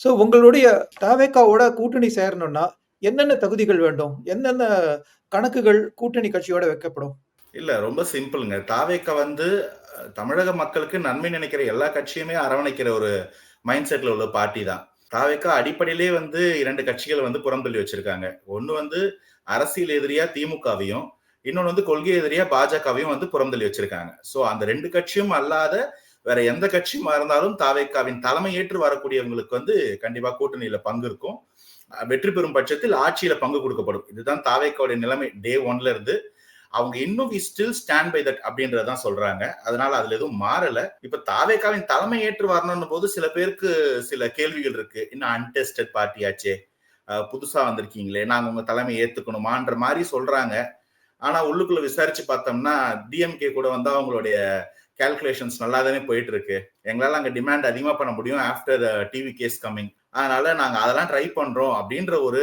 So உங்களுடைய தாவேக்காவோட கூட்டணி சேரணும்னா, என்னென்ன தகுதிகள் வேண்டும்? என்னென்ன கணக்குகள் கூட்டணி கட்சியோட வைக்கப்படும்? இல்ல ரொம்ப சிம்பிள்ங்க. தாவேக்கா வந்து தமிழக மக்களுக்கு நன்மை நினைக்கிற எல்லா கட்சியுமே அரவணைக்கிற ஒரு மைண்ட் செட்ல உள்ள பார்ட்டி தான். தாவேக்கா அடிப்படையிலேயே வந்து 2 கட்சிகள வந்து புறந்தள்ளி வச்சிருக்காங்க. ஒண்ணு வந்து அரசியல் எதிரியா திமுகவையும், இன்னொன்னு வந்து கொள்கை எதிரியா பாஜகவையும் வந்து புறந்தள்ளி வச்சிருக்காங்க. சோ அந்த 2 கட்சியும் அல்லாத வேற எந்த கட்சியுமா இருந்தாலும் தாவேக்காவின் தலைமை ஏற்று வரக்கூடியவங்களுக்கு வந்து கண்டிப்பா கூட்டணியில பங்கு இருக்கும். வெற்றி பெறும் பட்சத்தில் ஆட்சியில பங்கு கொடுக்கப்படும். இதுதான் தாவேக்காவுடைய நிலைமை டே 1ல இருந்து. அவங்க இன்னும் we still stand by that அப்படின்றதான் சொல்றாங்க. அதனால அதுல எதுவும் மாறல. இப்ப தாவேக்காவின் தலைமை ஏற்று வரணும்னு போது சில பேருக்கு சில கேள்விகள் இருக்கு. இன்னும் அன்டெஸ்டட் பார்ட்டியாச்சே. புதுசா வந்திருக்கீங்களே, நாங்க உங்க தலைமை ஏத்துக்கணுமான்ற மாதிரி சொல்றாங்க. ஆனா உள்ளுக்குள்ள விசாரிச்சு பார்த்தோம்னா டிஎம்கே கூட வந்து அவங்களுடைய கால்குலேஷன்ஸ் நல்லா தானே போயிட்டு இருக்கு. எங்களால அங்க டிமாண்ட் அதிகமா பண்ண முடியும் ஆஃப்டர் டிவி கேஸ் கம்மிங். அதனால நாங்க அதெல்லாம் ட்ரை பண்றோம் அப்படின்ற ஒரு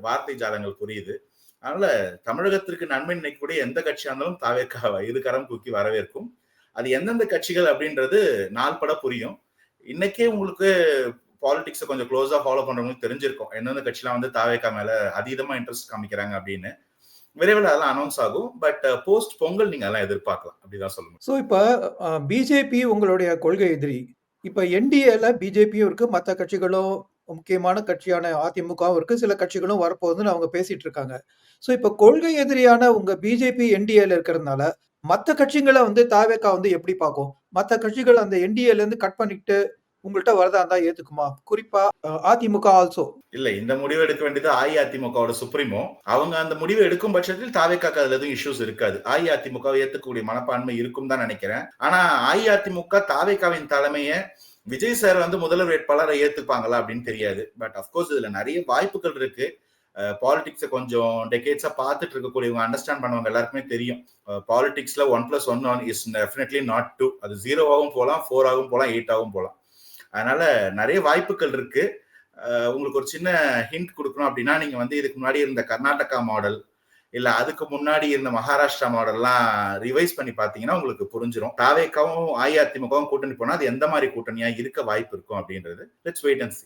வார்த்தை ஜாலங்கள் புரியுது. அதனால தமிழகத்திற்கு நன்மை நினைக்கக்கூடிய எந்த கட்சியா இருந்தாலும் தாவேக்கா இருகரம் தூக்கி வரவேற்கும். அது எந்தெந்த கட்சிகள் அப்படின்றது நாள்பட புரியும். இன்னைக்கே உங்களுக்கு பாலிடிக்ஸை கொஞ்சம் க்ளோஸா ஃபாலோ பண்றவங்களுக்கு தெரிஞ்சிருக்கும். எந்தெந்த கட்சிலாம் வந்து தாவேக்கா மேல அதீதமா இன்ட்ரெஸ்ட் காமிக்கிறாங்க அப்படின்னு. விரைவில் அதெல்லாம் அனௌன்ஸ் ஆகும். பட் போஸ்ட் பொங்கல் நீங்க அதெல்லாம் எதிர்பார்க்கலாம். அப்படிதான் சொல்ல முடியும். சோ இப்ப பிஜேபி உங்களுடைய கொள்கை எதிரி. இப்ப என்டிஏல பிஜேபியும் இருக்கு. மத்த கட்சிகளும் முக்கியமான கட்சியான அதிமுகவும் இருக்கு. சில கட்சிகளும் வரப்போகுதுன்னு அவங்க பேசிட்டு இருக்காங்க. சோ இப்ப கொள்கை எதிரியான உங்க பிஜேபி என்டிஏல இருக்கிறதுனால, மத்த கட்சிகள வந்து தாவேக்கா வந்து எப்படி பார்க்கும்? மத்த கட்சிகள் அந்த என்டிஏல இருந்து கட் பண்ணிக்கிட்டு உங்கள்ட்ட வரதா இருந்தா ஏத்துக்குமா? குறிப்பா அதிமுக ஆல்சோ. இல்ல இந்த முடிவு எடுக்க வேண்டியது அஇஅதிமுகவோட சுப்ரீமோ. அவங்க அந்த முடிவு எடுக்கும் பட்சத்தில் தாவேக்காக்கு அதுல எதுவும் இஷ்யூஸ் இருக்காது. அஇஅதிமுகவை ஏத்துக்கக்கூடிய மனப்பான்மை இருக்கும் தான் நினைக்கிறேன். ஆனா அஇஅதிமுக தாவேக்காவின் தலைமைய விஜய் சார் வந்து முதல்வர் வேட்பாளரை ஏத்துப்பாங்களா அப்படின்னு தெரியாது. பட் அப்கோர்ஸ் இதுல நிறைய வாய்ப்புகள் இருக்கு. பாலிடிக்ஸை கொஞ்சம் டெக்கேட்ஸா பார்த்துட்டு இருக்கக்கூடியவங்க அண்டர்ஸ்டாண்ட் பண்ணவங்க எல்லாருக்குமே தெரியும். பாலிடிக்ஸ்ல 1+1 இஸ் டெஃபினெட்லி நாட் 2. அது 0ஆகவும் போகலாம், 4ஆகவும் போகலாம், 8ஆகவும் போகலாம். அதனால நிறைய வாய்ப்புகள் இருக்கு. உங்களுக்கு ஒரு சின்ன ஹிண்ட் கொடுக்கணும் அப்படின்னா நீங்க வந்து இதுக்கு முன்னாடி இருந்த கர்நாடகா மாடல் இல்ல அதுக்கு முன்னாடி இருந்த மகாராஷ்டிரா மாடல்லாம் ரிவைஸ் பண்ணி பாத்தீங்கன்னா உங்களுக்கு புரிஞ்சிடும். தாவேக்காவும் அஇஅதிமுகவும் கூட்டணி போனா அது எந்த மாதிரி கூட்டணியா இருக்க வாய்ப்பு இருக்கும் அப்படின்றது. Let's wait and sea.